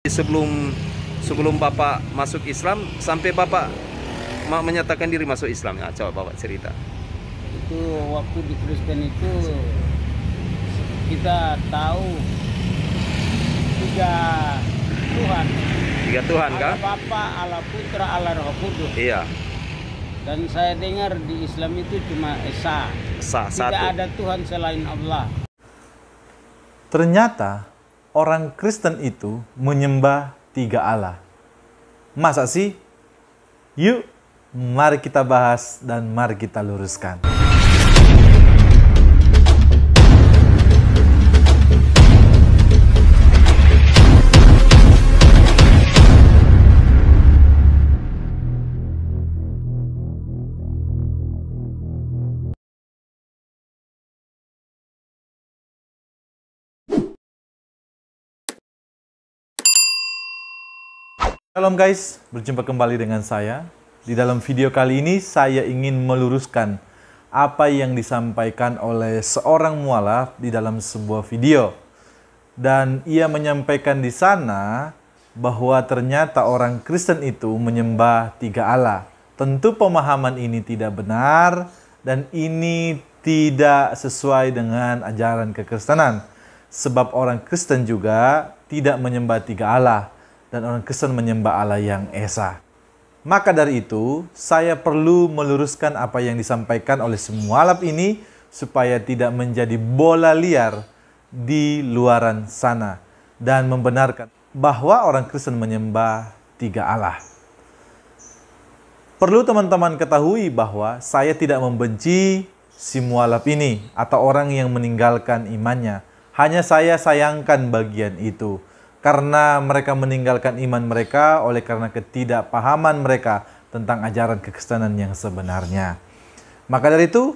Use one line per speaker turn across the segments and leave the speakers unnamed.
Sebelum sebelum Bapak masuk Islam, sampai Bapak menyatakan diri masuk Islam. Nah, coba Bapak cerita.
Itu waktu di Kristen itu kita tahu tiga Tuhan.
Tiga Tuhan kah?
Allah Bapa, Allah Putra, Allah Roh Kudus.
Iya.
Dan saya dengar di Islam itu cuma Esa.
Tidak
Tidak ada Tuhan selain Allah.
Ternyata orang Kristen itu menyembah tiga Allah. Masa sih? Yuk, mari kita bahas dan mari kita luruskan. Shalom guys, berjumpa kembali dengan saya. Di dalam video kali ini saya ingin meluruskan apa yang disampaikan oleh seorang mualaf di dalam sebuah video. Dan ia menyampaikan di sana bahwa ternyata orang Kristen itu menyembah tiga Allah. Tentu pemahaman ini tidak benar dan ini tidak sesuai dengan ajaran kekristenan. Sebab orang Kristen juga tidak menyembah tiga Allah. Dan orang Kristen menyembah Allah yang Esa. Maka dari itu, saya perlu meluruskan apa yang disampaikan oleh semualaf ini supaya tidak menjadi bola liar di luaran sana dan membenarkan bahwa orang Kristen menyembah tiga Allah. Perlu teman-teman ketahui bahwa saya tidak membenci si mualaf ini atau orang yang meninggalkan imannya. Hanya saya sayangkan bagian itu. Karena mereka meninggalkan iman mereka oleh karena ketidakpahaman mereka tentang ajaran kekristenan yang sebenarnya. Maka dari itu,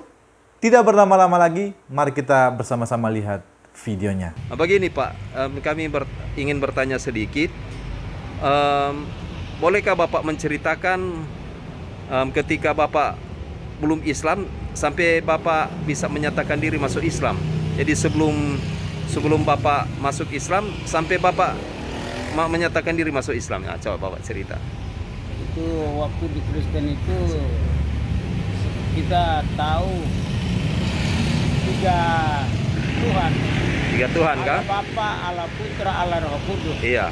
tidak berlama-lama lagi, mari kita bersama-sama lihat videonya.
Begini Pak, kami ingin bertanya sedikit. Bolehkah Bapak menceritakan ketika Bapak belum Islam sampai Bapak bisa menyatakan diri masuk Islam? Jadi sebelum Bapak masuk Islam, sampai Bapak menyatakan diri masuk Islam. Nah, coba Bapak cerita.
Itu waktu di Kristen itu kita tahu tiga Tuhan.
Tiga Tuhan kah?
Allah Bapa, Allah Putra, Allah Roh Kudus.
Iya.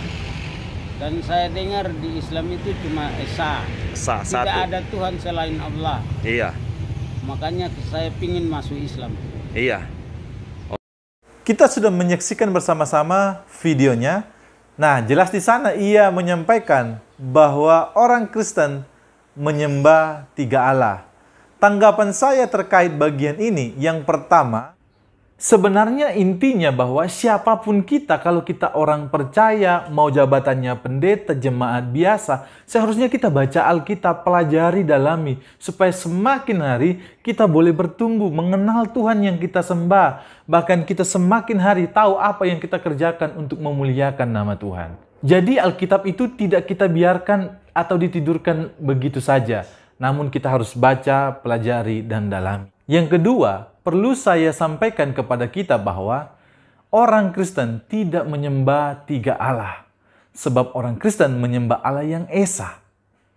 Dan saya dengar di Islam itu cuma Esa.
Satu.
Tidak ada Tuhan selain Allah.
Iya.
Makanya saya ingin masuk Islam.
Iya.
Kita sudah menyaksikan bersama-sama videonya. Nah, jelas di sana ia menyampaikan bahwa orang Kristen menyembah tiga Allah. Tanggapan saya terkait bagian ini, yang pertama, sebenarnya intinya bahwa siapapun kita, kalau kita orang percaya, mau jabatannya pendeta, jemaat biasa, seharusnya kita baca Alkitab, pelajari, dalami, supaya semakin hari kita boleh bertumbuh, mengenal Tuhan yang kita sembah. Bahkan kita semakin hari tahu apa yang kita kerjakan untuk memuliakan nama Tuhan. Jadi Alkitab itu tidak kita biarkan atau ditidurkan begitu saja. Namun kita harus baca, pelajari, dan dalami. Yang kedua, perlu saya sampaikan kepada kita bahwa orang Kristen tidak menyembah tiga Allah. Sebab orang Kristen menyembah Allah yang Esa.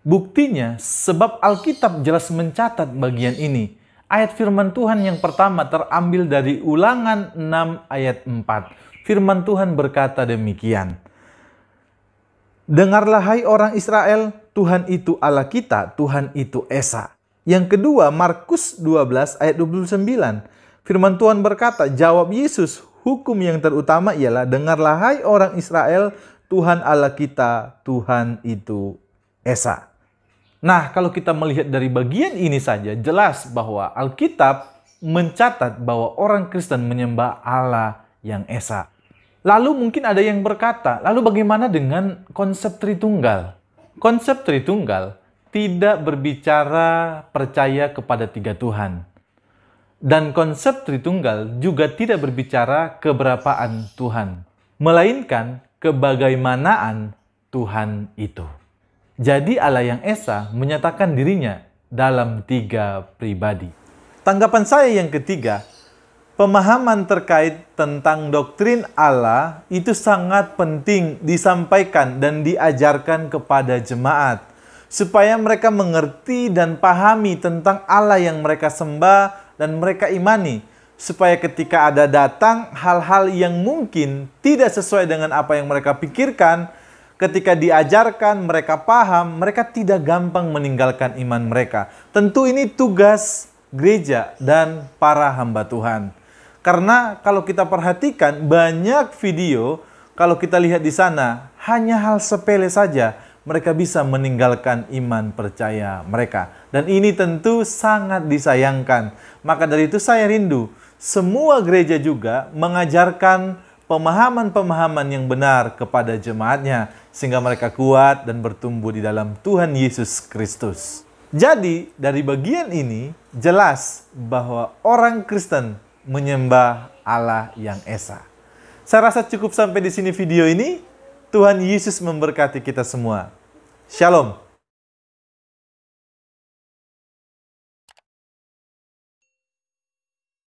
Buktinya, sebab Alkitab jelas mencatat bagian ini. Ayat firman Tuhan yang pertama terambil dari Ulangan 6 ayat 4. Firman Tuhan berkata demikian. Dengarlah hai orang Israel, Tuhan itu Allah kita, Tuhan itu Esa. Yang kedua, Markus 12 ayat 29. Firman Tuhan berkata, jawab Yesus, hukum yang terutama ialah, dengarlah hai orang Israel, Tuhan Allah kita, Tuhan itu Esa. Nah, kalau kita melihat dari bagian ini saja, jelas bahwa Alkitab mencatat bahwa orang Kristen menyembah Allah yang Esa. Lalu mungkin ada yang berkata, lalu bagaimana dengan konsep Tritunggal? Konsep Tritunggal tidak berbicara percaya kepada tiga Tuhan. Dan konsep Tritunggal juga tidak berbicara keberapaan Tuhan. Melainkan kebagaimanaan Tuhan itu. Jadi Allah yang Esa menyatakan dirinya dalam tiga pribadi. Tanggapan saya yang ketiga, pemahaman terkait tentang doktrin Allah itu sangat penting disampaikan dan diajarkan kepada jemaat, supaya mereka mengerti dan pahami tentang Allah yang mereka sembah dan mereka imani, supaya ketika ada datang hal-hal yang mungkin tidak sesuai dengan apa yang mereka pikirkan, ketika diajarkan mereka paham, mereka tidak gampang meninggalkan iman mereka. Tentu ini tugas gereja dan para hamba Tuhan. Karena kalau kita perhatikan banyak video, kalau kita lihat di sana, hanya hal sepele saja mereka bisa meninggalkan iman percaya mereka. Dan ini tentu sangat disayangkan. Maka dari itu saya rindu semua gereja juga mengajarkan pemahaman-pemahaman yang benar kepada jemaatnya, sehingga mereka kuat dan bertumbuh di dalam Tuhan Yesus Kristus. Jadi dari bagian ini jelas bahwa orang Kristen menyembah Allah yang esa. Saya rasa cukup sampai di sini video ini. Tuhan Yesus memberkati kita semua. Shalom.